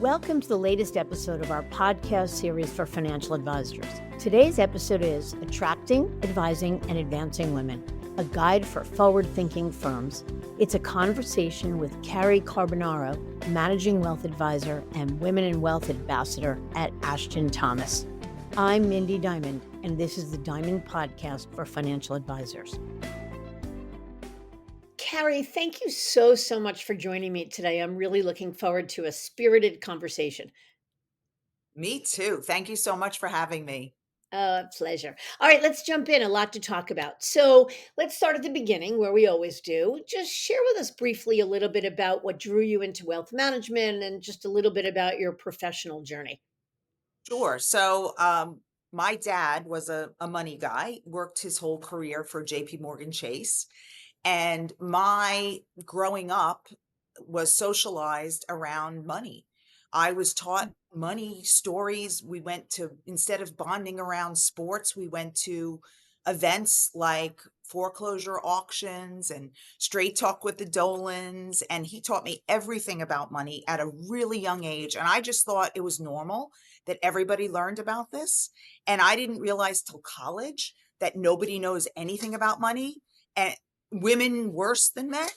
Welcome to the latest episode of our podcast series for financial advisors. Today's episode is Attracting, Advising, and Advancing Women, a guide for forward-thinking firms. It's a conversation with Cary Carbonaro, Managing Wealth Advisor and Women in Wealth Ambassador at Ashton Thomas. I'm Mindy Diamond, and this is the Diamond Podcast for Financial Advisors. Cary, thank you so much for joining me today. I'm really looking forward to a spirited conversation. Me too. Thank you so much for having me. Pleasure. All right, let's jump in. A lot to talk about. So let's start at the beginning, where we always do. Just share with us briefly a little bit about what drew you into wealth management and just a little bit about your professional journey. Sure. My dad was a money guy, worked his whole career for JP Morgan Chase. And my growing up was socialized around money. I was taught money stories. We went to, instead of bonding around sports, we went to events like foreclosure auctions and straight talk with the Dolans. And he taught me everything about money at a really young age. And I just thought it was normal that everybody learned about this. And I didn't realize till college that nobody knows anything about money. And women worse than men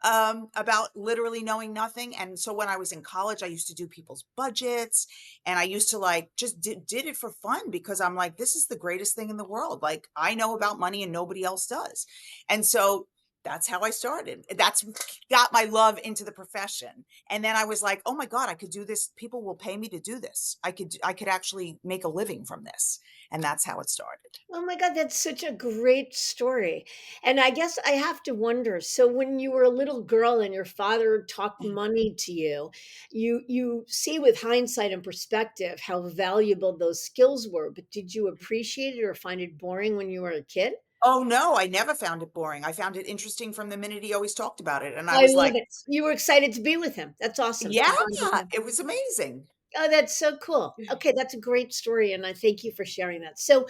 about literally knowing nothing. And so when I was in college, I used to do people's budgets, and I used to just did it for fun because I'm like, this is the greatest thing in the world. Like, I know about money and nobody else does. And so that's how I started. That's got my love into the profession. And then I was like, oh my God, I could do this. People will pay me to do this. I could actually make a living from this. And that's how it started. Oh my God, that's such a great story. And I guess I have to wonder, so when you were a little girl and your father talked money to you, you see with hindsight and perspective how valuable those skills were, but did you appreciate it or find it boring when you were a kid? Oh, no, I never found it boring. I found it interesting from the minute he always talked about it, and I I was love like, it. You were excited to be with him. That's awesome "Yeah, to bond with him. it was amazing." Oh, that's so cool. Okay, that's a great story, and I thank you for sharing that. So,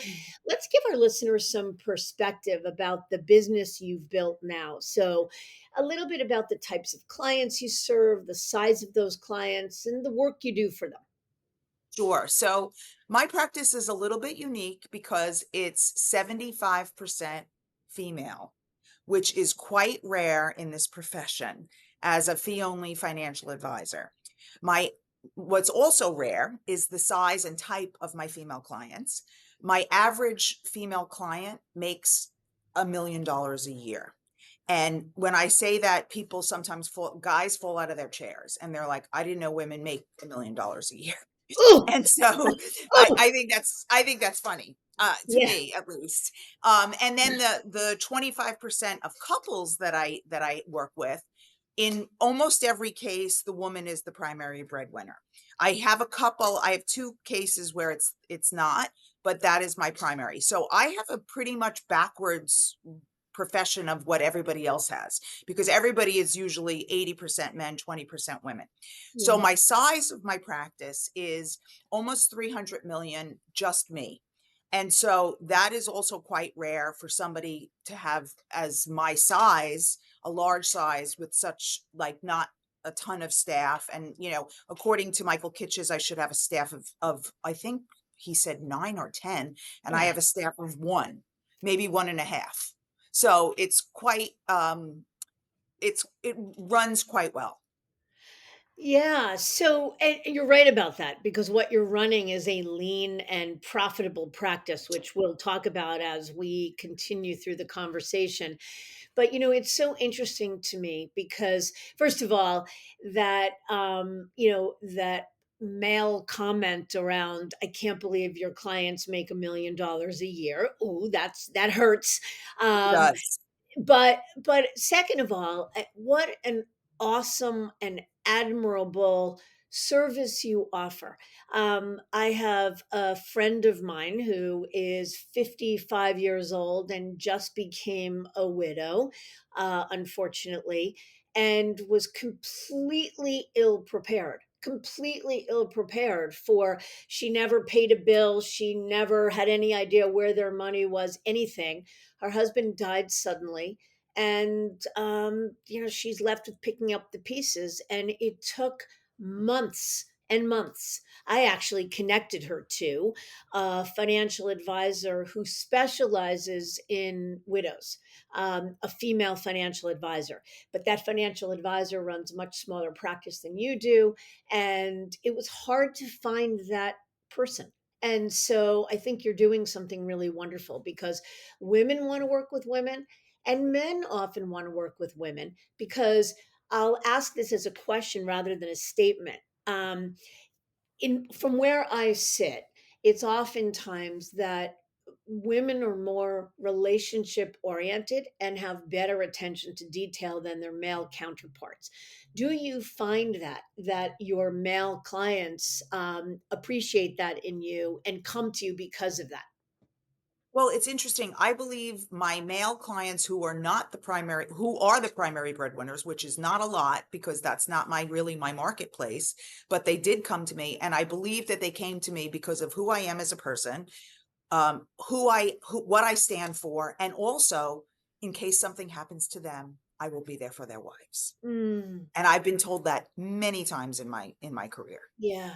let's give our listeners some perspective about the business you've built now. So, a little bit about the types of clients you serve, the size of those clients, and the work you do for them. Sure. So, my practice is a little bit unique because it's 75% female, which is quite rare in this profession as a fee-only financial advisor. My What's also rare is the size and type of my female clients. My average female client makes $1 million a year. And when I say that, people sometimes guys fall out of their chairs and they're like, I didn't know women make $1 million a year. Oh, And so oh, I think that's funny, to yeah, me at least. And then the 25% of couples that I work with, in almost every case, the woman is the primary breadwinner. I have two cases where it's not, but that is my primary. So I have a pretty much backwards profession of what everybody else has, because everybody is usually 80% men, 20% women. So mhm. my size of my practice is almost 300 million, just me. And so that is also quite rare for somebody to have as my size, a large size with such not a ton of staff. And, according to Michael Kitches, I should have a staff of I think he said 9 or 10, and I Yeah. have a staff of one, maybe one and a half. So it's it runs quite well. Yeah. So, and you're right about that because what you're running is a lean and profitable practice, which we'll talk about as we continue through the conversation. But it's so interesting to me because, first of all, that male comment around, I can't believe your clients make $1 million a year. Ooh, that hurts. It Um, does. but second of all, what an awesome and admirable service you offer. I have a friend of mine who is 55 years old and just became a widow, unfortunately, and was completely ill prepared for. She never paid a bill, she never had any idea where their money was, anything. Her husband died suddenly, and she's left with picking up the pieces, and it took months and months. I actually connected her to a financial advisor who specializes in widows, a female financial advisor. But that financial advisor runs a much smaller practice than you do. And it was hard to find that person. And so I think you're doing something really wonderful because women want to work with women and men often want to work with women because I'll ask this as a question rather than a statement. In from where I sit, it's oftentimes that women are more relationship oriented and have better attention to detail than their male counterparts. Do you find that your male clients appreciate that in you and come to you because of that? Well, it's interesting. I believe my male clients who are not the primary, who are the primary breadwinners, which is not a lot because that's not my really my marketplace, but they did come to me, and I believe that they came to me because of who I am as a person, who what I stand for, and also in case something happens to them, I will be there for their wives. Mm. And I've been told that many times in my career. Yeah,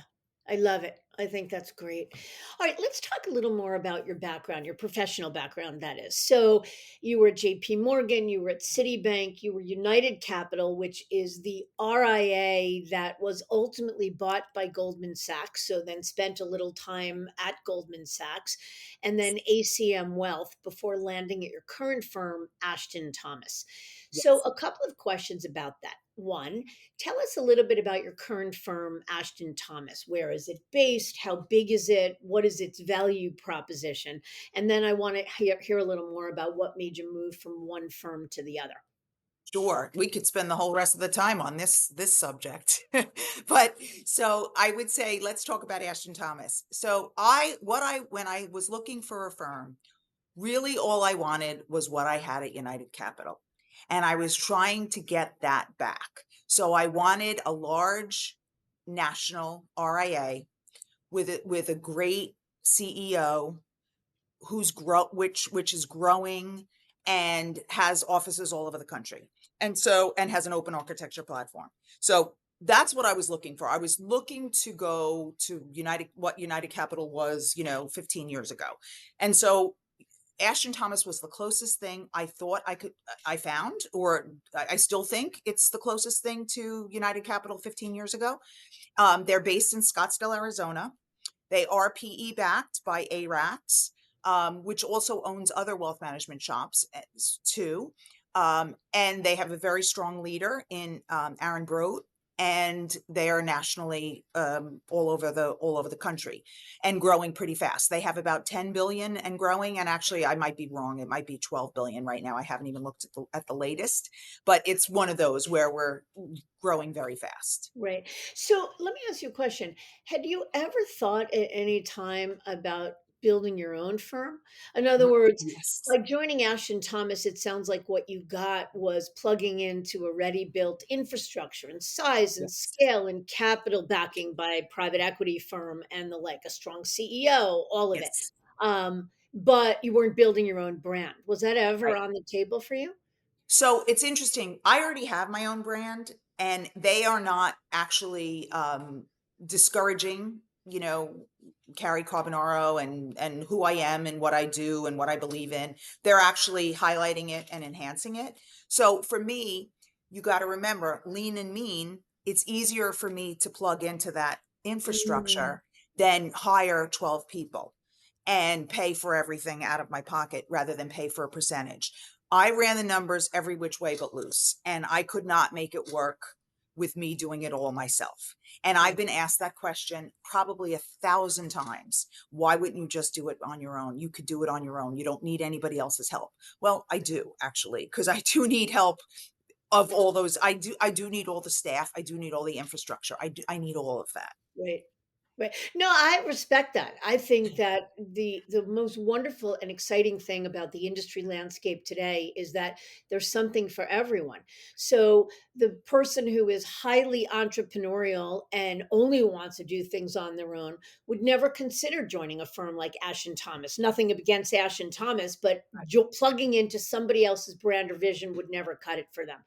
I love it. I think that's great. All right, let's talk a little more about your background, your professional background, that is. So, you were at JP Morgan, you were at Citibank, you were United Capital, which is the RIA that was ultimately bought by Goldman Sachs. So, then spent a little time at Goldman Sachs, and then ACM Wealth before landing at your current firm, Ashton Thomas. So, Yes. a couple of questions about that. One, tell us a little bit about your current firm, Ashton Thomas. Where is it based? How big is it? What is its value proposition? And then I want to hear a little more about what made you move from one firm to the other. Sure, we could spend the whole rest of the time on this subject. But so I would say let's talk about Ashton Thomas. So I when I was looking for a firm, really all I wanted was what I had at United Capital. And I was trying to get that back. So I wanted a large national RIA with a great CEO who's which is growing and has offices all over the country. And so and has an open architecture platform. So that's what I was looking for. I was looking to go to United what United Capital was, 15 years ago. And so Ashton Thomas was the closest thing I thought I found, or I still think it's the closest thing to United Capital 15 years ago. They're based in Scottsdale, Arizona. They are PE backed by ARAX, which also owns other wealth management shops too. And they have a very strong leader in Aaron Brote, and they are nationally all over the country and growing pretty fast. They have about 10 billion and growing. And actually, I might be wrong. It might be 12 billion right now. I haven't even looked at the latest, but it's one of those where we're growing very fast. Right. So let me ask you a question. Had you ever thought at any time about building your own firm? In other words, Yes. by joining Ashton Thomas, it sounds like what you got was plugging into a ready built infrastructure and size and Yes. scale and capital backing by private equity firm and the like, a strong CEO, all of it. Yes. But you weren't building your own brand. Was that ever Right. on the table for you? So it's interesting. I already have my own brand, and they are not actually discouraging, Cary Carbonaro and who I am and what I do and what I believe in. They're actually highlighting it and enhancing it. So for me, you got to remember, lean and mean, it's easier for me to plug into that Mm, infrastructure than hire 12 people and pay for everything out of my pocket rather than pay for a percentage. I ran the numbers every which way but loose, and I could not make it work with me doing it all myself. And I've right, been asked that question probably 1,000 times. Why wouldn't you just do it on your own? You could do it on your own. You don't need anybody else's help. Well, I do actually, because I do need help of all those. I do need all the staff. I do need all the infrastructure. I need all of that. right. Right. No, I respect that. I think that the most wonderful and exciting thing about the industry landscape today is that there's something for everyone. So the person who is highly entrepreneurial and only wants to do things on their own would never consider joining a firm like Ashton Thomas. Nothing against Ashton Thomas, but Right, plugging into somebody else's brand or vision would never cut it for them.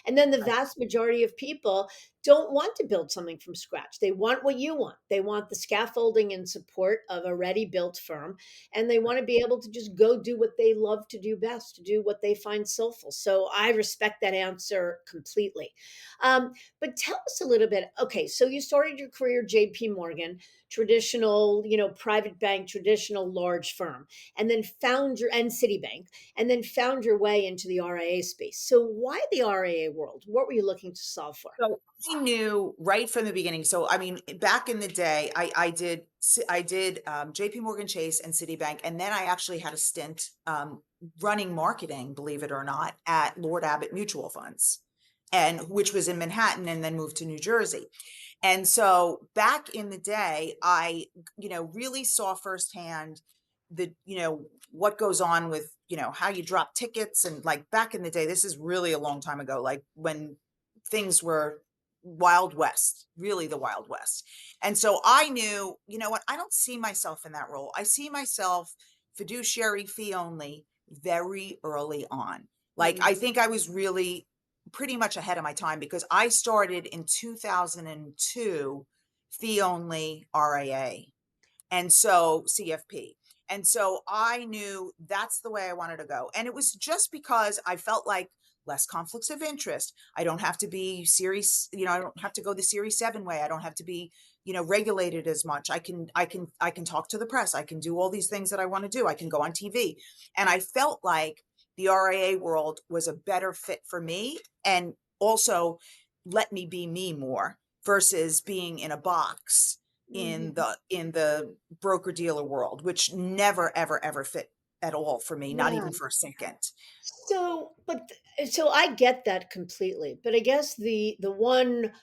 And then the right, vast majority of people don't want to build something from scratch. They want what you want. They want the scaffolding and support of a ready built firm, and they want to be able to just go do what they love to do best, to do what they find soulful. So I respect that answer completely. But tell us a little bit. Okay, so you started your career JP Morgan, traditional, private bank, traditional large firm, and then found your and Citibank, and then found your way into the RIA space. So why the RIA world? What were you looking to solve for? So I knew right from the beginning. So I mean, back in the day, I did J.P. Morgan Chase and Citibank, and then I actually had a stint running marketing, believe it or not, at Lord Abbett Mutual Funds, and which was in Manhattan, and then moved to New Jersey. And so back in the day, I really saw firsthand what goes on with how you drop tickets, and like back in the day, this is really a long time ago, like when things were Wild West, really the Wild West. And so I knew, you know what, I don't see myself in that role. I see myself fiduciary fee only very early on. Like Mm. I think I was really pretty much ahead of my time because I started in 2002 fee only RIA, and so CFP. And so I knew that's the way I wanted to go. And it was just because I felt like less conflicts of interest. I don't have to be series, I don't have to go the series 7 way. I don't have to be, regulated as much. I can talk to the press. I can do all these things that I want to do. I can go on TV. And I felt like the RIA world was a better fit for me, and also let me be me more versus being in a box in Mhm. the broker dealer world, which never ever ever fit at all for me, not Yeah. even for a second. So I get that completely, but I guess the one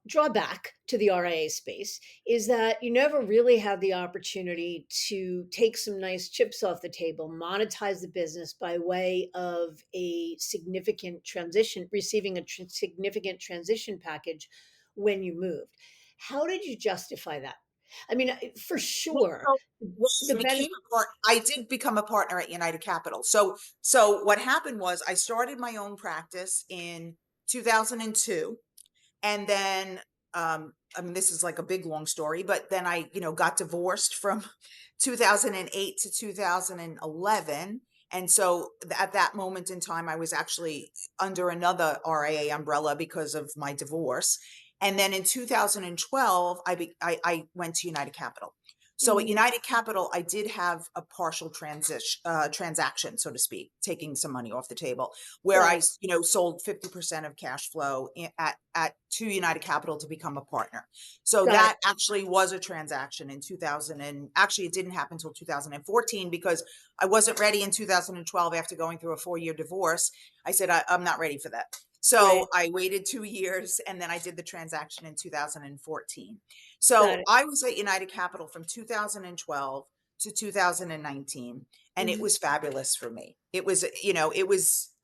drawback to the RIA space is that you never really have the opportunity to take some nice chips off the table, monetize the business by way of a significant transition, receiving a significant transition package when you moved. How did you justify that? I mean, for Well, sure, I the became benefit. a part. I did become a partner at United Capital. So what happened was I started my own practice in 2002. And then, I mean, this is like a big long story, but then I, got divorced from 2008 to 2011. And so at that moment in time, I was actually under another RIA umbrella because of my divorce. And then in 2012, I went to United Capital. So at Mhm. United Capital, I did have a partial transaction, so to speak, taking some money off the table, where I, Right, sold 50% of cash flow at to United Capital to become a partner. So got it. that actually was a transaction in 2000, and actually it didn't happen until 2014 because I wasn't ready in 2012 after going through a 4-year divorce. I said, I'm not ready for that. Right, So I waited 2 years, and then I did the transaction in 2014. got So it. I was at United Capital from 2012 to 2019, and it Mhm. was fabulous for me. It was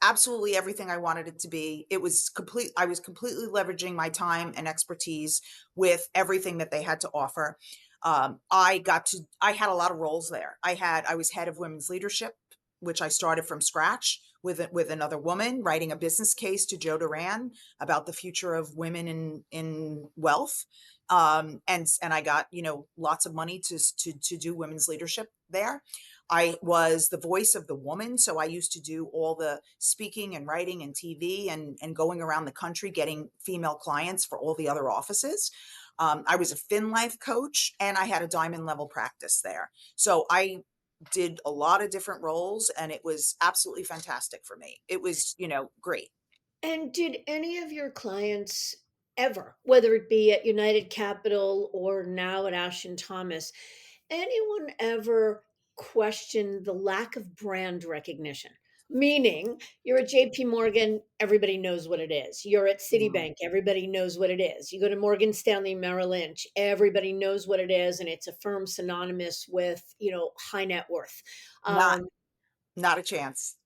absolutely everything I wanted it to be. I was completely leveraging my time and expertise with everything that they had to offer. I had a lot of roles there. I was head of women's leadership, which I started from scratch with another woman, writing a business case to Joe Duran about the future of women in wealth. And I got, lots of money to do women's leadership there. I was the voice of the woman, so I used to do all the speaking and writing and TV and going around the country getting female clients for all the other offices. I was a FinLife coach, and I had a diamond level practice there. So I did a lot of different roles, and it was absolutely fantastic for me. It was, great. And did any of your clients ever, whether it be at United Capital or now at Ashton Thomas, anyone ever question the lack of brand recognition? Meaning, you're at JP Morgan, everybody knows what it is. You're at Mm. Citibank, everybody knows what it is. You go to Morgan Stanley Merrill Lynch, everybody knows what it is, and it's a firm synonymous with, high net worth. Not Um, not a chance.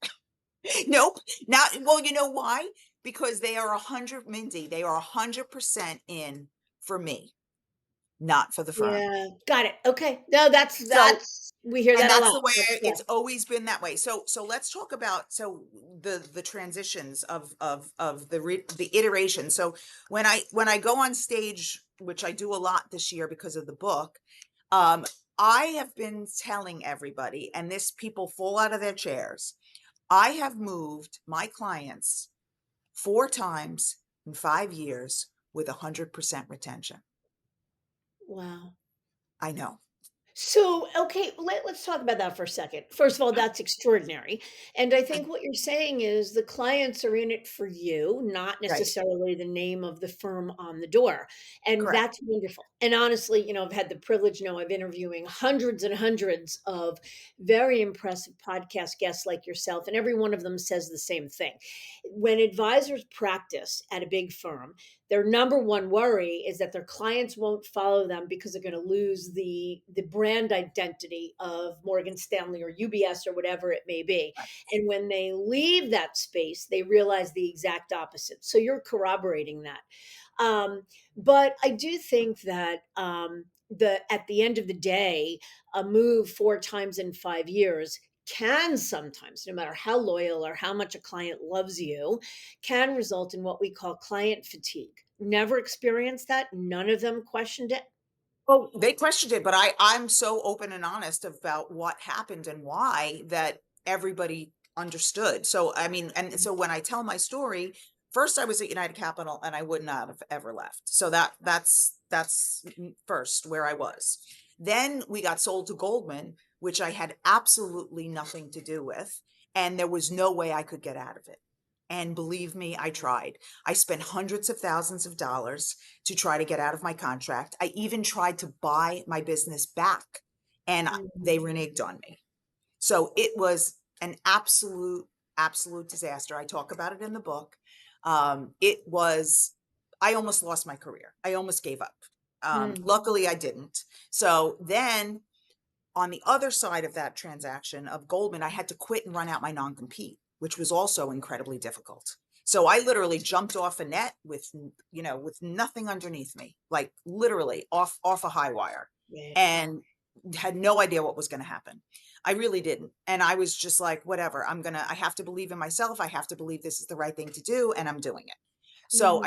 Nope. Not well, you know why? Because they are 100, Mindy, they are 100% in for me. not for the firm. Yeah, got it. Okay. No, that's So we hear and that a that's lot. the way That's yeah. it's always been that way. So let's talk about the transitions of the iteration. So when I go on stage, which I do a lot this year because of the book, um, I have been telling everybody, and this people fall out of their chairs. I have moved my clients 4 times in 5 years with 100% retention. Wow. I know. So, okay, let's talk about that for a second. First of all, Mhm. that's extraordinary. And I And think what you're saying is the clients are in it for you, not right, necessarily the name of the firm on the door. And correct. that's wonderful. And honestly, I've had the privilege, I've interviewing hundreds and hundreds of very impressive podcast guests like yourself, and every one of them says the same thing. When advisors practice at a big firm, their number one worry is that their clients won't follow them because they're going to lose the brand identity of Morgan Stanley or UBS or whatever it may be. And when they leave that space, they realize the exact opposite. So you're corroborating that. But I do think that the at the end of the day, a move 4 times in 5 years can sometimes, no matter how loyal or how much a client loves you, can result in what we call client fatigue. Never experienced that. None of them questioned it. Well, they questioned it, but I'm so open and honest about what happened and why that everybody understood. So I mean, and so when I tell my story, first I was at United Capital and I would not have ever left. So that's first where I was. Then we got sold to Goldman, which I had absolutely nothing to do with, and there was no way I could get out of it. And believe me, I tried. I spent hundreds of thousands of dollars to try to get out of my contract. I even tried to buy my business back and they Mhm. reneged on me. So it was an absolute disaster. I talk about it in the book. It was, I almost lost my career. I almost gave up. Mm. Luckily, I didn't. So then on the other side of that transaction of Goldman, I had to quit and run out my non-compete, which was also incredibly difficult. So I literally jumped off a net with nothing underneath me, like literally off a high wire, Right. and had no idea what was going to happen. I really didn't. And I was just like, whatever, I have to believe in myself. I have to believe this is the right thing to do. And I'm doing it. So Mhm.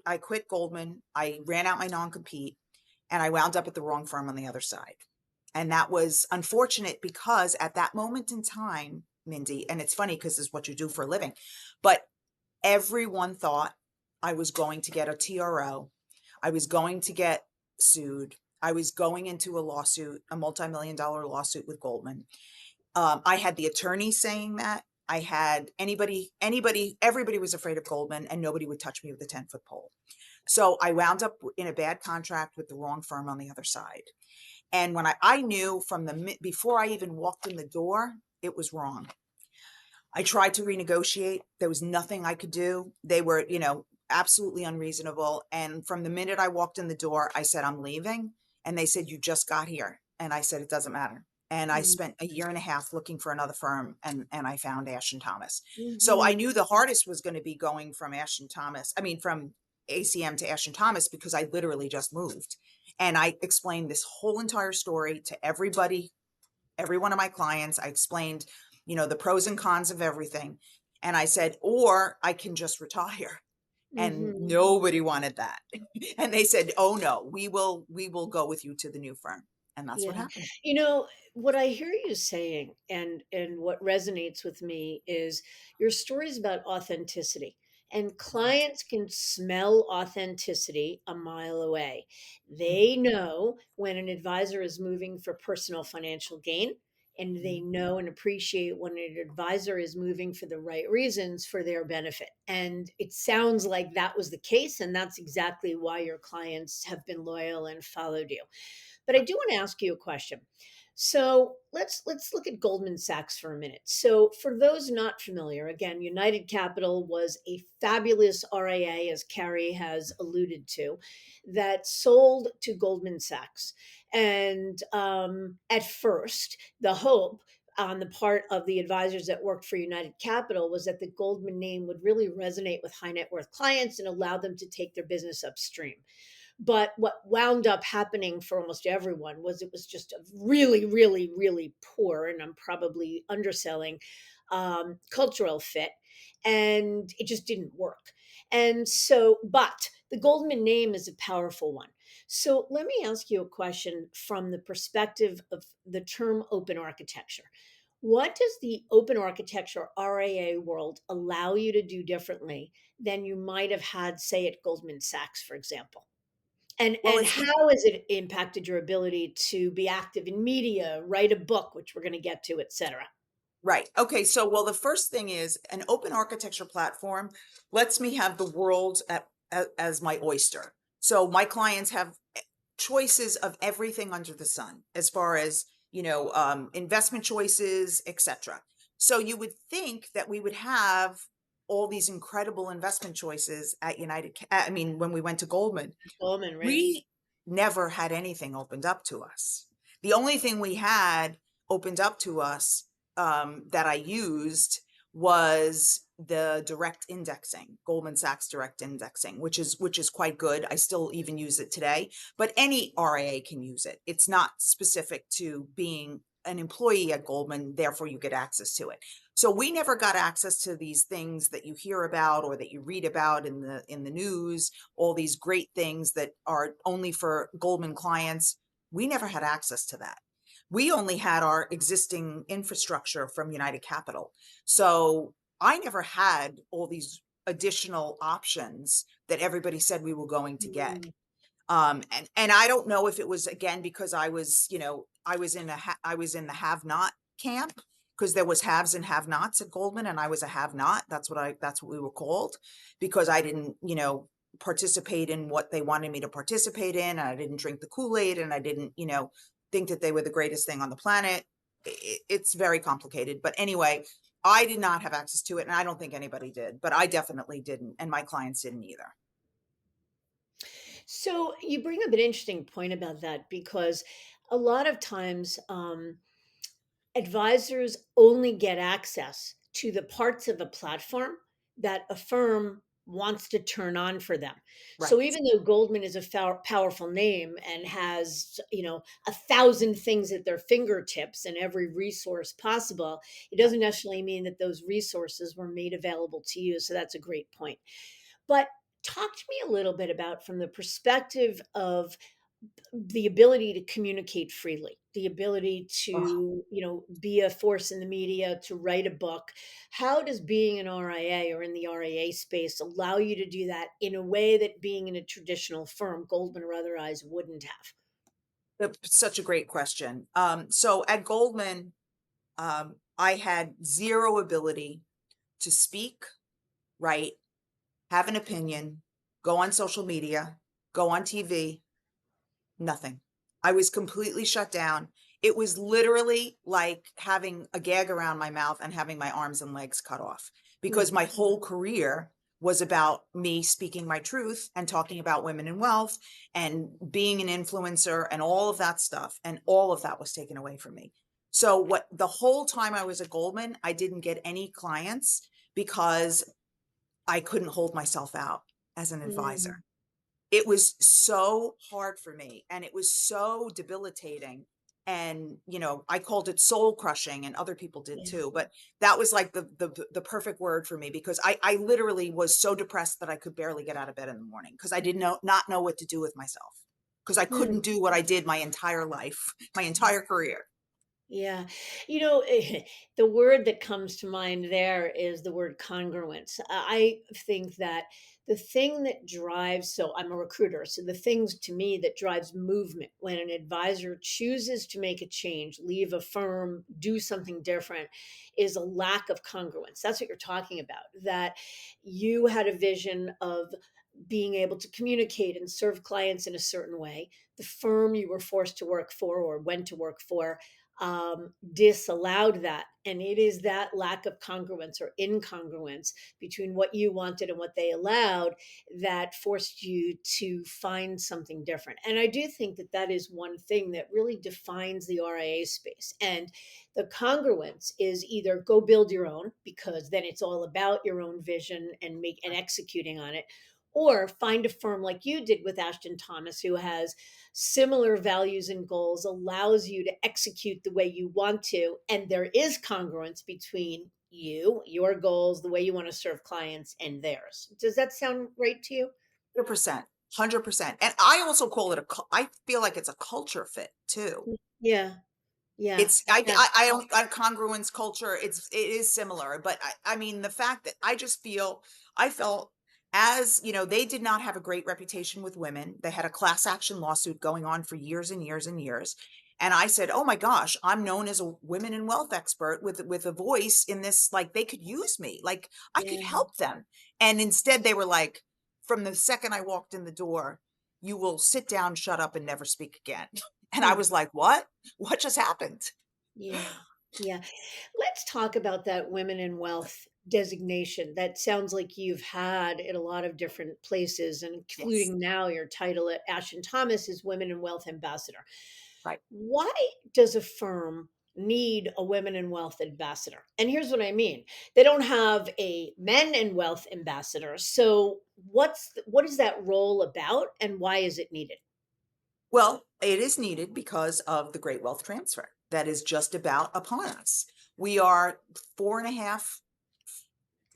I quit Goldman. I ran out my non-compete and I wound up at the wrong firm on the other side. And that was unfortunate because at that moment in time, Mindy, and it's funny because it's what you do for a living, but everyone thought I was going to get a TRO. I was going to get sued. I was going into a lawsuit, a multi-million dollar lawsuit with Goldman. I had the attorney saying that. I had everybody was afraid of Goldman and nobody would touch me with a 10-foot pole. So I wound up in a bad contract with the wrong firm on the other side. And when I knew from before I even walked in the door, it was wrong. I tried to renegotiate. There was nothing I could do. They were, absolutely unreasonable. And from the minute I walked in the door, I said, I'm leaving. And they said, you just got here. And I said, it doesn't matter. And I Mm. spent a year and a half looking for another firm and I found Ashton Thomas. So I Mhm. knew the hardest was going to be going from from ACM to Ashton Thomas because I literally just moved. And I explained this whole entire story to everybody, every one of my clients. I explained, the pros and cons of everything. And I said, or I can just retire. And Mhm. nobody wanted that. And they said, oh no, we will go with you to the new firm. And that's what Yeah. happened. What I hear you saying and what resonates with me is your story is about authenticity. And clients can smell authenticity a mile away. They know when an advisor is moving for personal financial gain, and they Mhm. know and appreciate when an advisor is moving for the right reasons for their benefit. And it sounds like that was the case. And that's exactly why your clients have been loyal and followed you. But I do want to ask you a question. So let's look at Goldman Sachs for a minute. So for those not familiar, again, United Capital was a fabulous RIA, as Cary has alluded to, that sold to Goldman Sachs. And at first, the hope on the part of the advisors that worked for United Capital was that the Goldman name would really resonate with high net worth clients and allow them to take their business upstream. But what wound up happening for almost everyone was it was just a really, really, really poor, and I'm probably underselling, cultural fit, and it just didn't work. And so, but the Goldman name is a powerful one. So let me ask you a question from the perspective of the term open architecture. What does the open architecture RIA world allow you to do differently than you might have had, say, at Goldman Sachs, for example? Well, And how has it impacted your ability to be active in media, write a book, which we're going to get to, et cetera? right. Okay. So, well, the first thing is an open architecture platform lets me have the world as my oyster. So my clients have choices of everything under the sun, as far as, investment choices, etc. So you would think that we would have all these incredible investment choices at I mean, when we went to Goldman, Goldman, right? we never had anything opened up to us. The only thing we had opened up to us, that I used, was the direct indexing, Goldman Sachs direct indexing, which is quite good. I still even use it today, but any RIA can use it. It's not specific to being an employee at Goldman, therefore you get access to it. So we never got access to these things that you hear about or that you read about in the news, all these great things that are only for Goldman clients. We never had access to that. We only had our existing infrastructure from United Capital. So I never had all these additional options that everybody said we were going to get. Mm, And I don't know if it was, again, because I was in the have not camp, because there was haves and have nots at Goldman, and I was a have not. That's what we were called, because I didn't, participate in what they wanted me to participate in. And I didn't drink the Kool-Aid, and I didn't, think that they were the greatest thing on the planet. It's very complicated. But anyway, I did not have access to it, and I don't think anybody did, but I definitely didn't, and my clients didn't either. So you bring up an interesting point about that because a lot of times advisors only get access to the parts of a platform that a firm wants to turn on for them. So Right. even though Goldman is a powerful name and has, 1,000 things at their fingertips and every resource possible, it Right. doesn't necessarily mean that those resources were made available to you. So that's a great point. But talk to me a little bit about from the perspective of the ability to communicate freely, the ability Oh, to, be a force in the media, to write a book. How does being an RIA or in the RIA space allow you to do that in a way that being in a traditional firm, Goldman or otherwise, wouldn't have? that's such a great question. So at Goldman, I had zero ability to speak, write, have an opinion, go on social media, go on TV, nothing. I was completely shut down. It was literally like having a gag around my mouth and having my arms and legs cut off, because Mhm. my whole career was about me speaking my truth and talking about women in wealth and being an influencer and all of that stuff. And all of that was taken away from me. So what the whole time I was at Goldman, I didn't get any clients because I couldn't hold myself out as an advisor. Mm, It was so hard for me, and it was so debilitating. And, I called it soul crushing, and other people did yeah. too. But that was like the perfect word for me, because I literally was so depressed that I could barely get out of bed in the morning, because I did not know what to do with myself, because I Hmm. couldn't do what I did my entire life, my entire career. Yeah. The word that comes to mind there is the word congruence. I think that the thing that drives, so I'm a recruiter, so the things to me that drives movement when an advisor chooses to make a change, leave a firm, do something different, is a lack of congruence. That's what you're talking about. That you had a vision of being able to communicate and serve clients in a certain way. The firm you were forced to work for or went to work for disallowed that. And it is that lack of congruence or incongruence between what you wanted and what they allowed that forced you to find something different. And I do think that that is one thing that really defines the RIA space. And the congruence is either go build your own, because then it's all about your own vision and executing on it, or find a firm like you did with Ashton Thomas, who has similar values and goals, allows you to execute the way you want to, and there is congruence between you, your goals, the way you want to serve clients, and theirs. Does that sound right to you? 100%, 100%. And I also call it I feel like it's a culture fit too. Yeah, yeah, It's yeah, I don't congruence culture, it is similar, but I mean, the fact that I felt as, they did not have a great reputation with women. They had a class action lawsuit going on for years and years and years. And I said, "Oh my gosh, I'm known as a women in wealth expert with a voice in this, like they could use me. Like I could yeah, help them." And instead they were like, from the second I walked in the door, "You will sit down, shut up, and never speak again." And I hmm, was like, "What? What just happened?" yeah, yeah. Let's talk about that women in wealth designation. That sounds like you've had in a lot of different places, and Yes, including now your title at Ashton Thomas is Women in Wealth Ambassador. right. Why does a firm need a women in wealth ambassador? And here's what I mean. They don't have a men in wealth ambassador. So what is that role about and why is it needed? Well, it is needed because of the great wealth transfer that is just about upon us. We are 4.5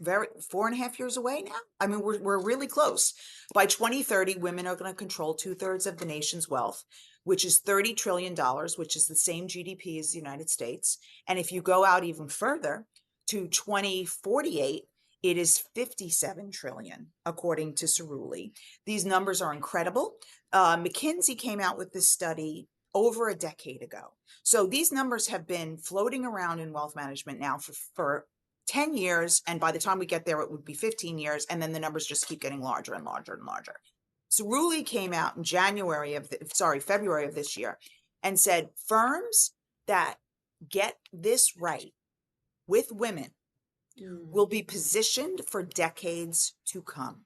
4.5 years away now. I mean, we're really close. By 2030, women are going to control 2/3 of the nation's wealth, which is $30 trillion, which is the same GDP as the United States. And if you go out even further to 2048, it is 57 trillion, according to Cerulli. These numbers are incredible. McKinsey came out with this study over a decade ago. So these numbers have been floating around in wealth management now for 10 years, and by the time we get there it would be 15 years, and then the numbers just keep getting larger and larger and larger. Cerulli came out in February of this year and said firms that get this right with women Mm, will be positioned for decades to come.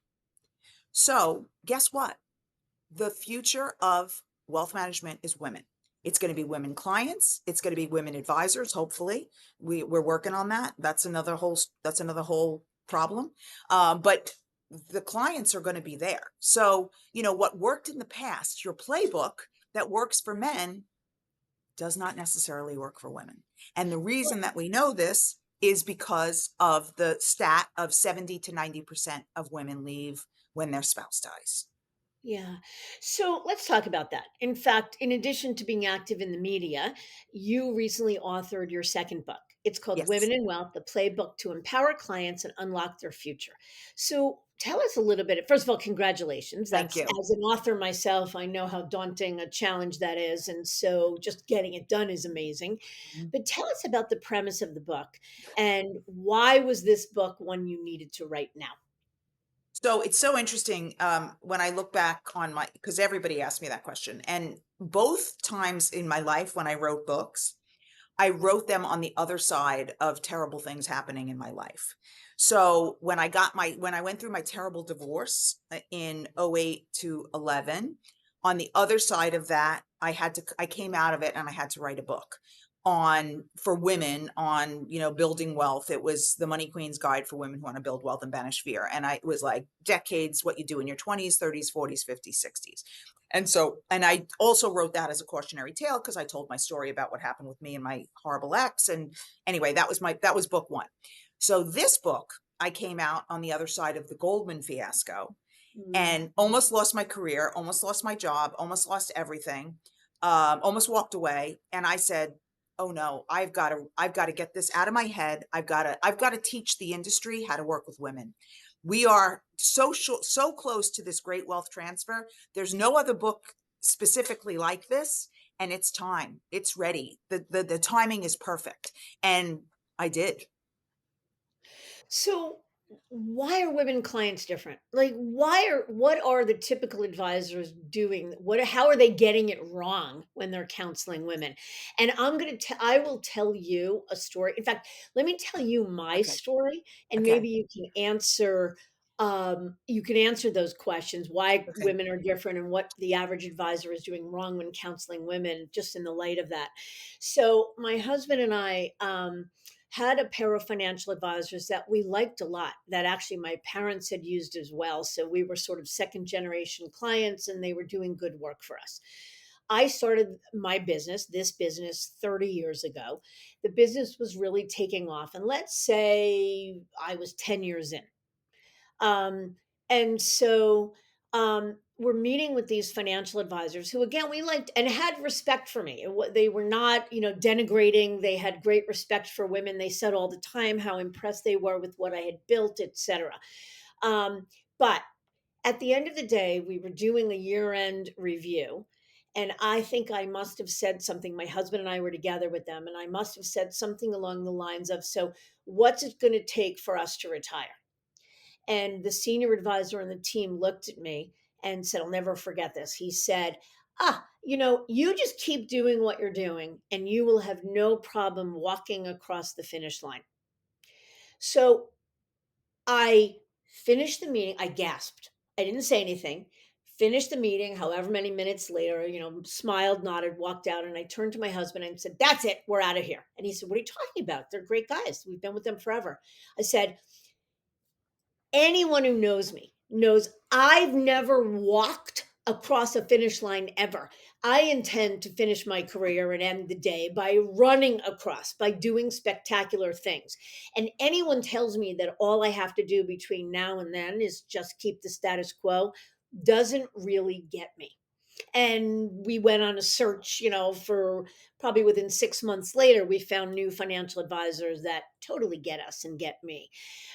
So guess what? The future of wealth management is women. It's going to be women clients. It's going to be women advisors. Hopefully, we're working on that. That's another whole problem. But the clients are going to be there. So what worked in the past, your playbook that works for men does not necessarily work for women. And the reason that we know this is because of the stat of 70 to 90% of women leave when their spouse dies. yeah. So let's talk about that. In fact, in addition to being active in the media, you recently authored your second book. It's called Yes. Women in Wealth, the playbook to empower clients and unlock their future. So tell us a little bit. First of all, congratulations. Thank That's you. as an author myself, I know how daunting a challenge that is. And so just getting it done is amazing. But tell us about the premise of the book and why was this book one you needed to write now? So it's so interesting when I look back on because everybody asked me that question. And both times in my life when I wrote books, I wrote them on the other side of terrible things happening in my life. So when I went through my terrible divorce in '08 to 11, on the other side of that, I came out of it and I had to write a book on for women on, building wealth. It was the Money Queen's Guide for Women Who Want to Build Wealth and Banish Fear. And it was like decades, what you do in your 20s, 30s, 40s, 50s, 60s. And I also wrote that as a cautionary tale because I told my story about what happened with me and my horrible ex. And anyway, that was book one. So this book, I came out on the other side of the Goldman fiasco Mm. and almost lost my career, almost lost my job, almost lost everything, almost walked away. And I said, "Oh no, I've got to get this out of my head. I've got to teach the industry how to work with women. We are so close to this great wealth transfer. There's no other book specifically like this, and it's time. It's ready. The timing is perfect." And I did. So why are women clients different? Like what are the typical advisors doing? How are they getting it wrong when they're counseling women? And I will tell you a story. In fact, let me tell you my Okay. story and Okay. maybe you can answer those questions, why Okay. women are different and what the average advisor is doing wrong when counseling women, just in the light of that. So my husband and I had a pair of financial advisors that we liked a lot, that actually my parents had used as well. So we were sort of second generation clients and they were doing good work for us. I started my business, this business 30 years ago. The business was really taking off. And let's say I was 10 years in. Um, and so we're meeting with these financial advisors who, again, we liked and had respect for me. They were not, denigrating. They had great respect for women. They said all the time how impressed they were with what I had built, etc. But at the end of the day, we were doing a year-end review. And I think I must have said something. My husband and I were together with them, and I must have said something along the lines of, so, what's it going to take for us to retire? And the senior advisor on the team looked at me and said, I'll never forget this. He said, you just keep doing what you're doing and you will have no problem walking across the finish line. So I finished the meeting. I gasped. I didn't say anything. Finished the meeting, however many minutes later, smiled, nodded, walked out. And I turned to my husband and said, that's it. We're out of here. And he said, what are you talking about? They're great guys. We've been with them forever. I said, anyone who knows me knows I've never walked across a finish line ever. I intend to finish my career and end the day by running across, by doing spectacular things. And anyone tells me that all I have to do between now and then is just keep the status quo doesn't really get me. And we went on a search, for probably within 6 months later, we found new financial advisors that totally get us and get me.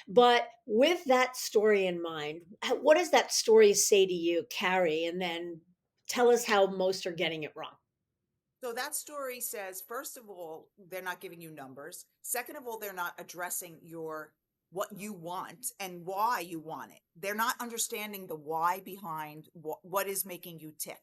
But with that story in mind, what does that story say to you, Cary? And then tell us how most are getting it wrong. So that story says, first of all, they're not giving you numbers. Second of all, they're not addressing what you want and why you want it. They're not understanding the why behind what is making you tick.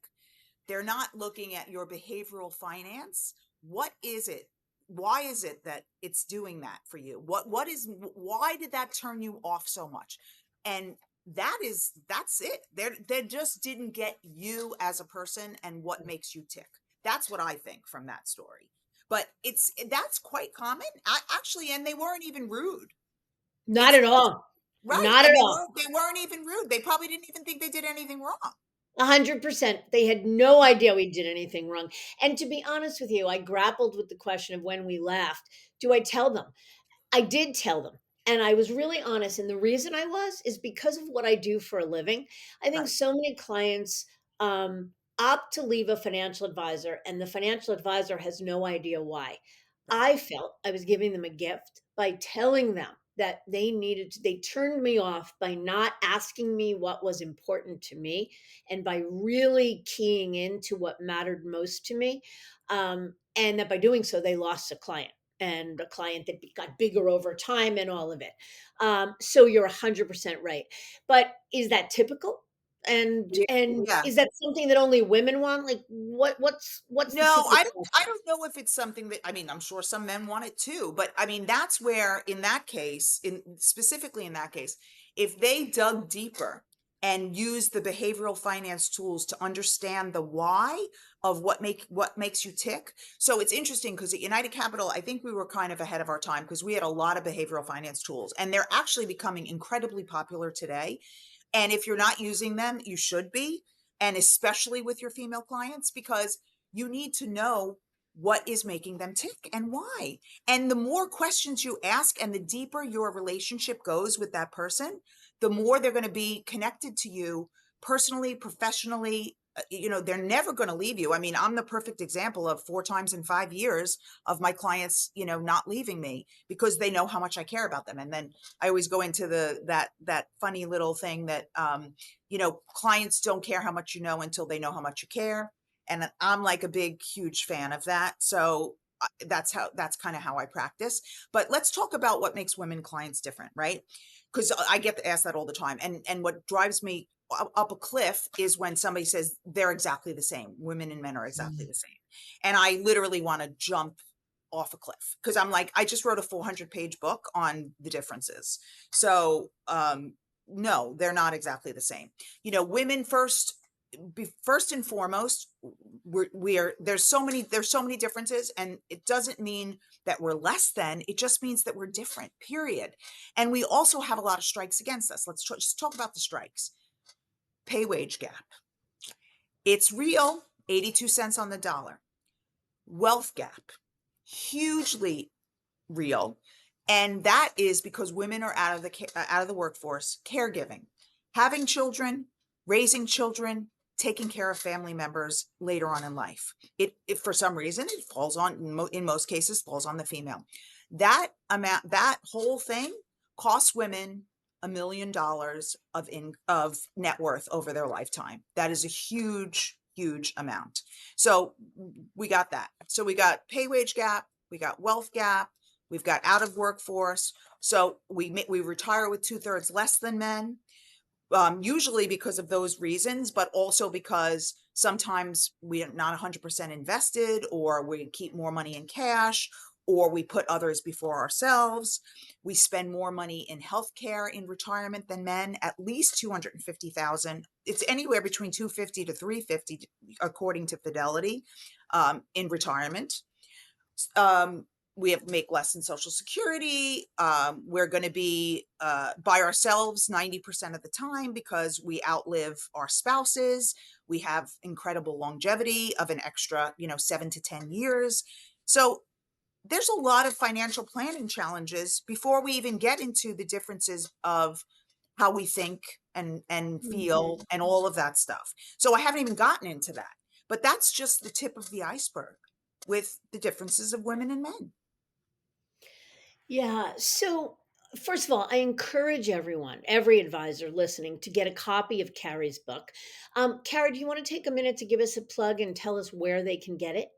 They're not looking at your behavioral finance. What is it? Why is it that it's doing that for you? Why did that turn you off so much? And that's it. They just didn't get you as a person and what makes you tick. That's what I think from that story. But that's quite common. Actually, and they weren't even rude. Not It's at all. right. Not at And they all. weren't even rude. They probably didn't even think they did anything wrong. 100%. They had no idea we did anything wrong. And to be honest with you, I grappled with the question of when we left. Do I tell them? I did tell them. And I was really honest. And the reason I was is because of what I do for a living. I think Right. so many clients opt to leave a financial advisor, and the financial advisor has no idea why. Right. I felt I was giving them a gift by telling them that they turned me off by not asking me what was important to me and by really keying into what mattered most to me. And that by doing so, they lost a client and a client that got bigger over time and all of it. So you're 100% right. But is that typical? And Yeah. is that something that only women want? Like what's the No, secret I sauce? don't know if it's something that, I mean, I'm sure some men want it too, but I mean, that's where in that case, in specifically in that case, if they dug deeper and used the behavioral finance tools to understand the why of what makes you tick. So it's interesting because at United Capital, I think we were kind of ahead of our time because we had a lot of behavioral finance tools and they're actually becoming incredibly popular today. And if you're not using them, you should be, and especially with your female clients, because you need to know what is making them tick and why. And the more questions you ask and the deeper your relationship goes with that person, the more they're going to be connected to you personally, professionally. They're never going to leave you. I mean, I'm the perfect example of 4 times in 5 years of my clients, not leaving me because they know how much I care about them. And then I always go into that funny little thing that, clients don't care how much you know until they know how much you care. And I'm like a big, huge fan of that. So that's kind of how I practice. But let's talk about what makes women clients different, right? Because I get asked that all the time. And what drives me up a cliff is when somebody says they're exactly the same. Women and men are exactly the same. And I literally want to jump off a cliff because I'm like, I just wrote a 400-page book on the differences. So no, they're not exactly the same. Women first and foremost, there's so many differences, and it doesn't mean that we're less than, it just means that we're different, period. And we also have a lot of strikes against us. Let's just talk about the strikes. Pay wage gap. It's real, 82 cents on the dollar. Wealth gap, hugely real. And that is because women are out of the workforce, caregiving, having children, raising children, taking care of family members later on in life. It for some reason it falls on, in most cases, falls on the female. That amount, that whole thing costs women $1 million of net worth over their lifetime. That is a huge amount. So we got that. So we got pay wage gap, we got wealth gap, we've got out of workforce. So we retire with 2/3 less than men, usually because of those reasons, but also because sometimes we are not 100% invested, or we keep more money in cash, or we put others before ourselves. We spend more money in healthcare in retirement than men, at least 250,000. It's anywhere between 250 to 350, according to Fidelity, in retirement. We have make less in Social Security. We're going to be by ourselves 90% of the time because we outlive our spouses. We have incredible longevity of an extra, 7 to 10 years. So there's a lot of financial planning challenges before we even get into the differences of how we think and feel Mhm. and all of that stuff. So I haven't even gotten into that, but that's just the tip of the iceberg with the differences of women and men. Yeah. So, first of all, I encourage everyone, every advisor listening, to get a copy of Carrie's book. Carrie, do you want to take a minute to give us a plug and tell us where they can get it?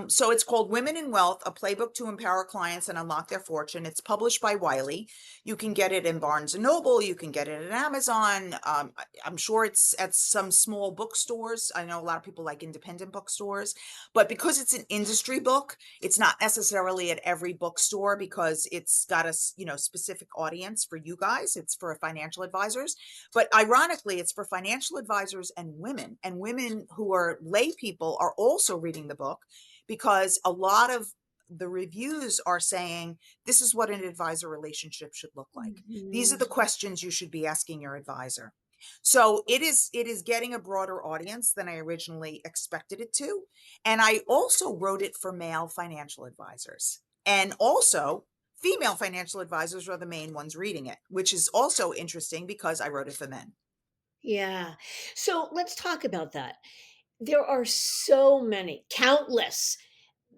So it's called Women in Wealth, a playbook to empower clients and unlock their fortune. It's published by Wiley. You can get it in Barnes and Noble. You can get it at Amazon. I'm sure it's at some small bookstores. I know a lot of people like independent bookstores, but because it's an industry book, it's not necessarily at every bookstore because it's got a specific audience for you guys. It's for financial advisors, but ironically, it's for financial advisors and women who are lay people are also reading the book, because a lot of the reviews are saying this is what an advisor relationship should look like. These are Mhm. the questions you should be asking your advisor. So it is getting a broader audience than I originally expected it to. And I also wrote it for male financial advisors. And also female financial advisors are the main ones reading it, which is also interesting because I wrote it for men. Yeah. So let's talk about that. There are so many, countless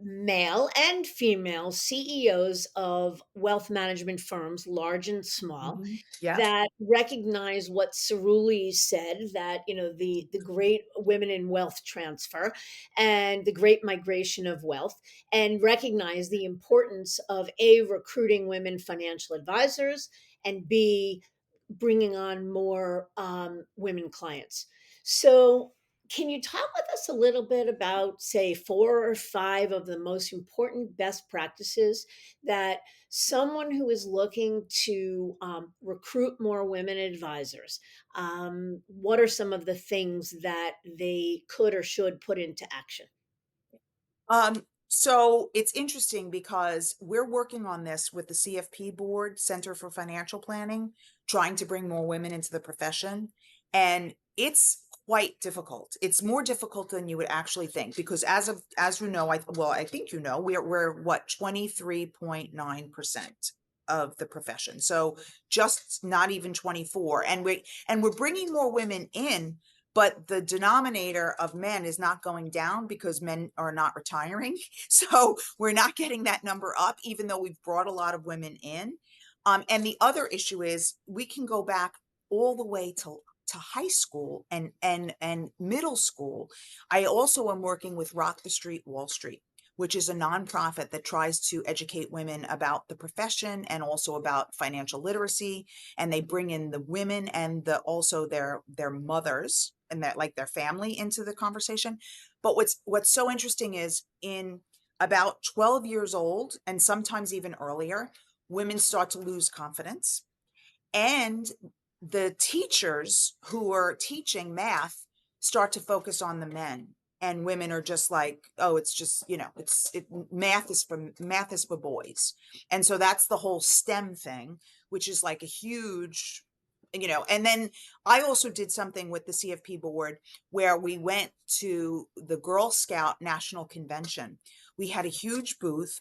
male and female CEOs of wealth management firms, large and small, Yeah. that recognize what Cerulli said, that the great women in wealth transfer and the great migration of wealth, and recognize the importance of a recruiting women financial advisors, and b bringing on more women clients. So can you talk with us a little bit about, say, 4 or 5 of the most important best practices that someone who is looking to recruit more women advisors, what are some of the things that they could or should put into action? So it's interesting because we're working on this with the CFP board, Center for Financial Planning, trying to bring more women into the profession. And it's quite difficult. It's more difficult than you would actually think because as you know, I think we're what, 23.9% of the profession. So just not even 24. And we're bringing more women in, but the denominator of men is not going down because men are not retiring. So we're not getting that number up, even though we've brought a lot of women in. And the other issue is we can go back all the way to high school and middle school. I also am working with Rock the Street Wall Street, which is a nonprofit that tries to educate women about the profession and also about financial literacy. And they bring in the women and also their mothers and that, like, their family into the conversation. But what's so interesting is in about 12 years old, and sometimes even earlier, women start to lose confidence. And the teachers who are teaching math start to focus on the men, and women are just like, oh, it's just, math is for boys. And so that's the whole STEM thing, which is like a huge, and then I also did something with the CFP board where we went to the Girl Scout National Convention. We had a huge booth.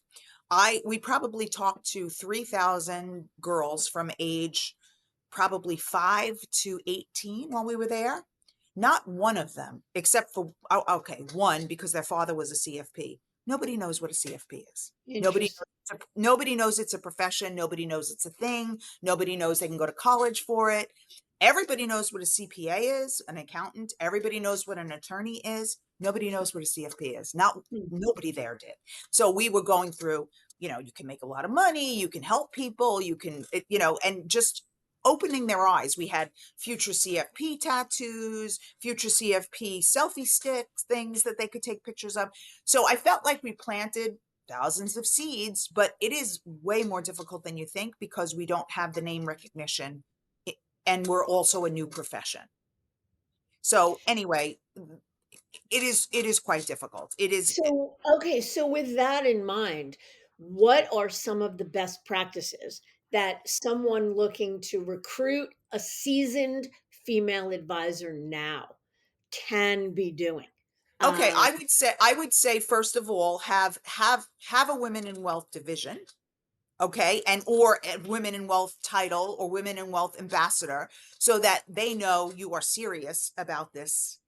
We probably talked to 3,000 girls from age probably 5 to 18 while we were there. Not one of them, except for, oh, okay, one, because their father was a CFP. Nobody knows what a CFP is. Interesting. Nobody knows it's a profession. Nobody knows it's a thing. Nobody knows they can go to college for it. Everybody knows what a CPA is, an accountant. Everybody knows what an attorney is. Nobody knows what a CFP is. Hmm. Nobody there did. So we were going through, you can make a lot of money, you can help people, you can, and just opening their eyes. We had future CFP tattoos, future CFP selfie sticks, things that they could take pictures of. So I felt like we planted thousands of seeds, but it is way more difficult than you think because we don't have the name recognition, and we're also a new profession. So anyway, it is quite difficult. It is. So, okay, so with that in mind, what are some of the best practices that someone looking to recruit a seasoned female advisor now can be doing? Okay, Um, I would say first of all, have a women in wealth division, okay, and or a women in wealth title or women in wealth ambassador, so that they know you are serious about this,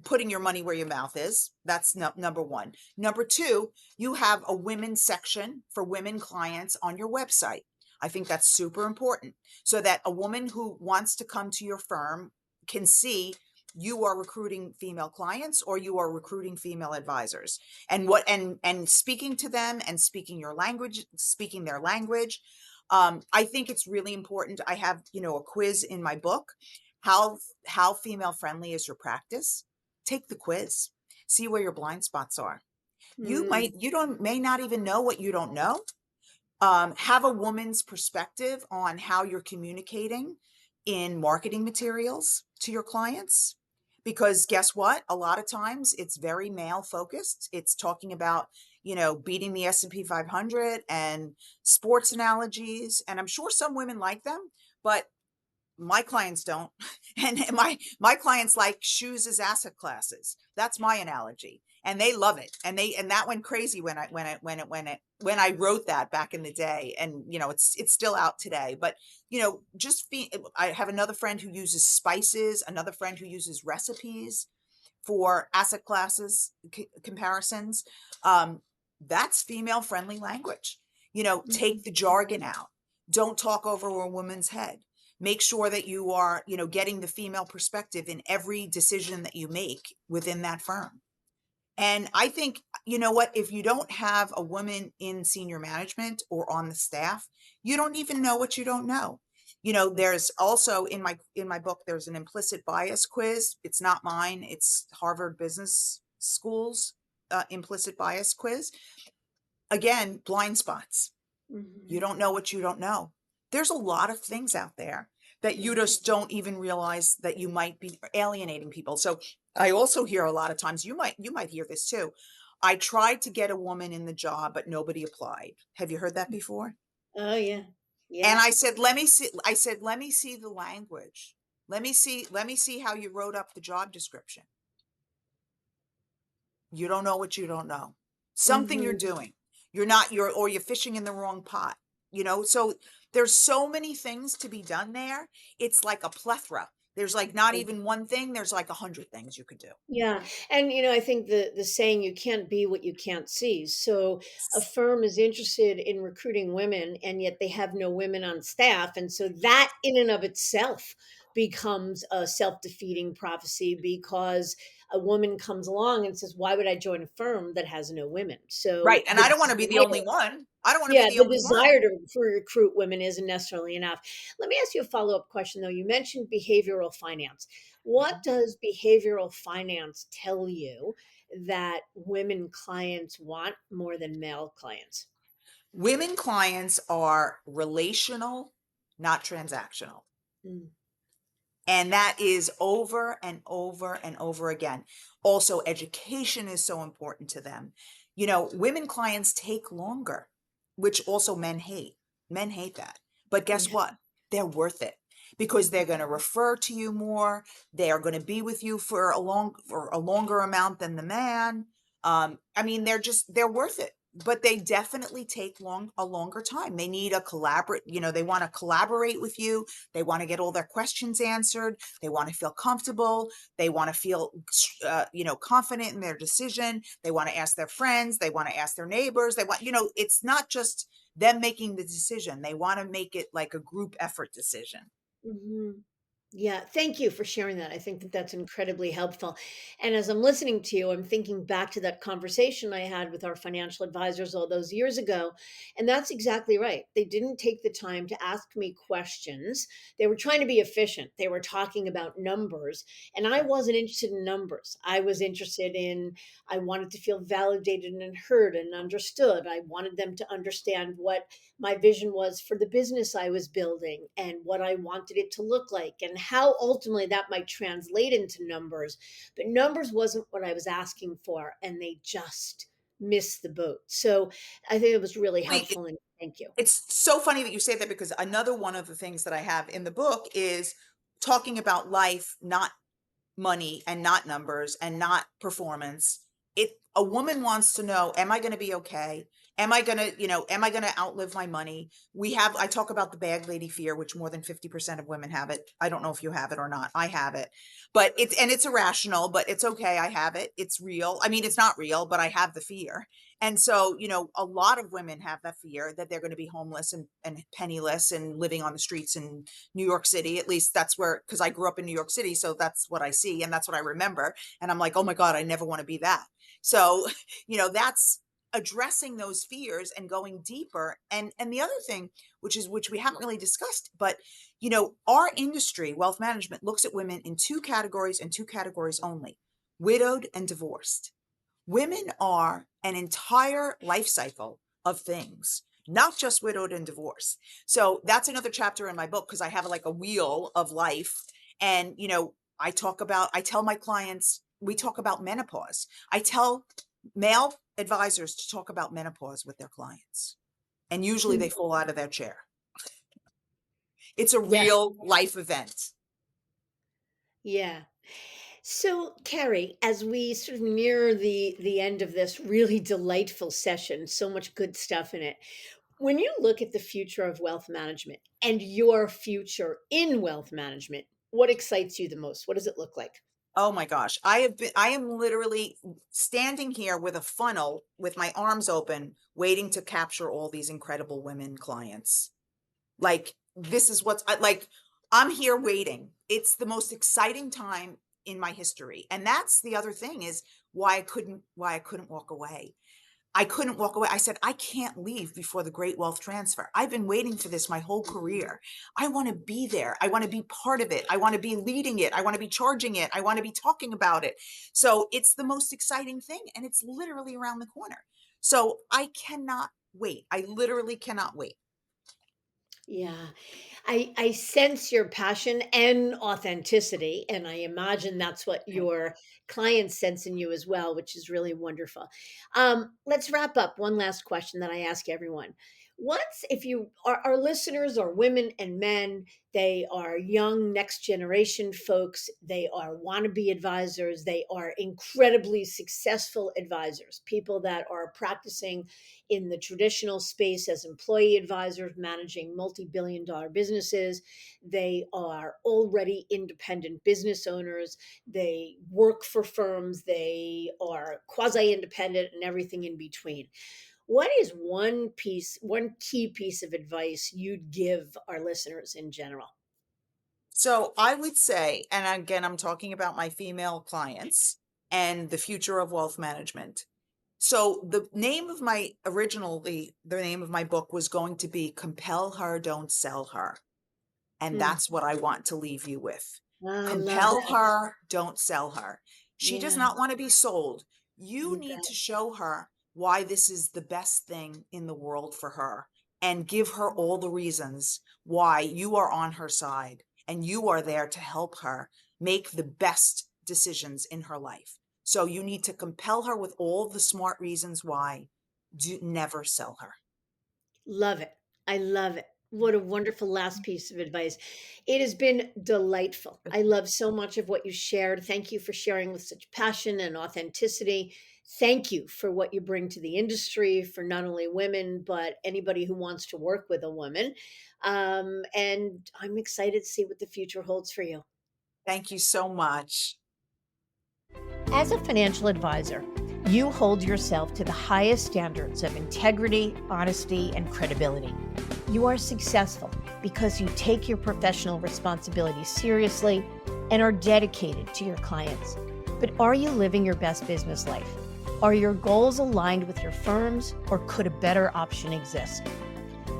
putting your money where your mouth is. That's number one. Number two, you have a women's section for women clients on your website. I think that's super important, so that a woman who wants to come to your firm can see you are recruiting female clients or you are recruiting female advisors, and what and speaking to them and speaking their language. I think it's really important. I have, a quiz in my book. How female friendly is your practice? Take the quiz. See where your blind spots are. mm, You don't may not even know what you don't know. Have a woman's perspective on how you're communicating in marketing materials to your clients. Because guess what? A lot of times it's very male focused. It's talking about, beating the S&P 500 and sports analogies. And I'm sure some women like them, but my clients don't. And my clients like shoes as asset classes. That's my analogy, and they love it. And that went crazy when I wrote that back in the day. And it's still out today. But I have another friend who uses spices, another friend who uses recipes for asset classes comparisons. um that's female friendly language. Take mhm. the jargon out. Don't talk over a woman's head. Make sure that you are, getting the female perspective in every decision that you make within that firm. And I think, you know what, if you don't have a woman in senior management or on the staff, you don't even know what you don't know. There's also in my book, there's an implicit bias quiz. It's not mine. It's Harvard Business School's implicit bias quiz. Again, blind spots. You Mhm. don't know what you don't know. There's a lot of things out there that you Yeah. just don't even realize that you might be alienating people. So I also hear a lot of times, you might hear this too. I tried to get a woman in the job, but nobody applied. Have you heard that before? Oh, yeah. And Yeah. I said, let me see the language. Let me see how you wrote up the job description. You don't know what you don't know. Something you're Mhm. doing. You're fishing in the wrong pot. So there's so many things to be done there. It's like a plethora. There's like not even one thing, there's like 100 things you could do. Yeah, and I think the saying "you can't be what you can't see." So a firm is interested in recruiting women, and yet they have no women on staff, and so that in and of itself becomes a self-defeating prophecy because a woman comes along and says, "Why would I join a firm that has no women?" Right. So And I don't want to be the only one. I don't want to be the the only one. desire to recruit women isn't necessarily enough. Let me ask you a follow-up question though. You mentioned behavioral finance. What Mhm. does behavioral finance tell you that women clients want more than male clients? Women clients are relational, not transactional. Mm, And that is over and over and over again. Also, education is so important to them. Women clients take longer, which also men hate. Men hate that. But guess Yeah. what? They're worth it because they're going to refer to you more. They are going to be with you for a longer amount than the man. I mean, they're worth it, but they definitely take a longer time. They need a they want to collaborate with you. They want to get all their questions answered. They want to feel comfortable. They want to feel, confident in their decision. They want to ask their friends. They want to ask their neighbors. It's not just them making the decision. They want to make it like a group effort decision. Mhm. Yeah, thank you for sharing that. I think that that's incredibly helpful. And as I'm listening to you, I'm thinking back to that conversation I had with our financial advisors all those years ago. And that's exactly right. They didn't take the time to ask me questions. They were trying to be efficient. They were talking about numbers. And I Right. wasn't interested in numbers. I was interested in, I wanted to feel validated and heard and understood. I wanted them to understand what my vision was for the business I was building and what I wanted it to look like and how ultimately that might translate into numbers. But numbers wasn't what I was asking for, and they just missed the boat. So I think it was really Wait, helpful. And thank you. it's so funny that you say that because another one of the things that I have in the book is talking about life, not money and not numbers and not performance. A woman wants to know, am I going to be okay? Am I going to outlive my money? I talk about the bag lady fear, which more than 50% of women have it. I don't know if you have it or not. I have it, but it's irrational, but it's okay. I have it. It's real. I mean, it's not real, but I have the fear. And so, a lot of women have that fear that they're going to be homeless and penniless and living on the streets in New York City. At least that's where, because I grew up in New York City. So that's what I see and that's what I remember. And I'm like, oh my God, I never want to be that. So, that's addressing those fears and going deeper. And the other thing, which we haven't really discussed, but our industry, wealth management, looks at women in two categories and two categories only: widowed and divorced. Women are an entire life cycle of things, not just widowed and divorced. So that's another chapter in my book because I have like a wheel of life. And, I tell my clients, we talk about menopause. I tell male advisors to talk about menopause with their clients. And usually they fall out of their chair. It's a Yeah. real life event. Yeah. So, Carrie, as we sort of near the end of this really delightful session, so much good stuff in it. When you look at the future of wealth management and your future in wealth management, what excites you the most? What does it look like? Oh my gosh. I am literally standing here with a funnel with my arms open, waiting to capture all these incredible women clients. Like, this is like, I'm here waiting. It's the most exciting time in my history. And that's the other thing is why I couldn't walk away. I couldn't walk away. I said, I can't leave before the great wealth transfer. I've been waiting for this my whole career. I want to be there. I want to be part of it. I want to be leading it. I want to be charging it. I want to be talking about it. So it's the most exciting thing. And it's literally around the corner. So I cannot wait. I literally cannot wait. Yeah. I sense your passion and authenticity, and I imagine that's what Okay. your clients sense in you as well, which is really wonderful. Let's wrap up. One last question that I ask everyone. What's if you our listeners are women and men, they are young next generation folks, they are wannabe advisors, they are incredibly successful advisors, people that are practicing in the traditional space as employee advisors, managing multi billion dollar businesses. They are already independent business owners. They work for firms. They are quasi independent and everything in between. What is one key piece of advice you'd give our listeners in general? So I would say, and again, I'm talking about my female clients and the future of wealth management. So the name of my book was going to be Compel Her, Don't Sell Her. And Hmm. that's what I want to leave you with. I love Compel that. her, don't sell her. She does Yeah, not want to be sold. You you need bet. to show her why this is the best thing in the world for her and give her all the reasons why you are on her side. and you are there to help her make the best decisions in her life. So you need to compel her with all the smart reasons why. Do never sell her. Love it. I love it. What a wonderful last piece of advice. It has been delightful. I love so much of what you shared. Thank you for sharing with such passion and authenticity. Thank you for what you bring to the industry for not only women, but anybody who wants to work with a woman. And I'm excited to see what the future holds for you. Thank you so much. As a financial advisor, you hold yourself to the highest standards of integrity, honesty, and credibility. You are successful because you take your professional responsibilities seriously and are dedicated to your clients. But are you living your best business life? Are your goals aligned with your firm's, or could a better option exist?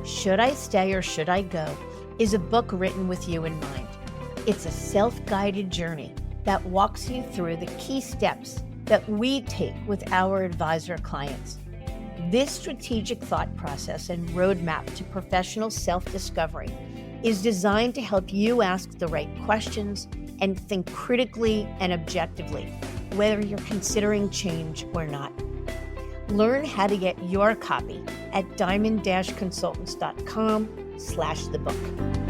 Should I Stay or Should I Go is a book written with you in mind. It's a self-guided journey that walks you through the key steps that we take with our advisor clients. This strategic thought process and roadmap to professional self-discovery is designed to help you ask the right questions and think critically and objectively, whether you're considering change or not. Learn how to get your copy at diamond-consultants.com/thebook.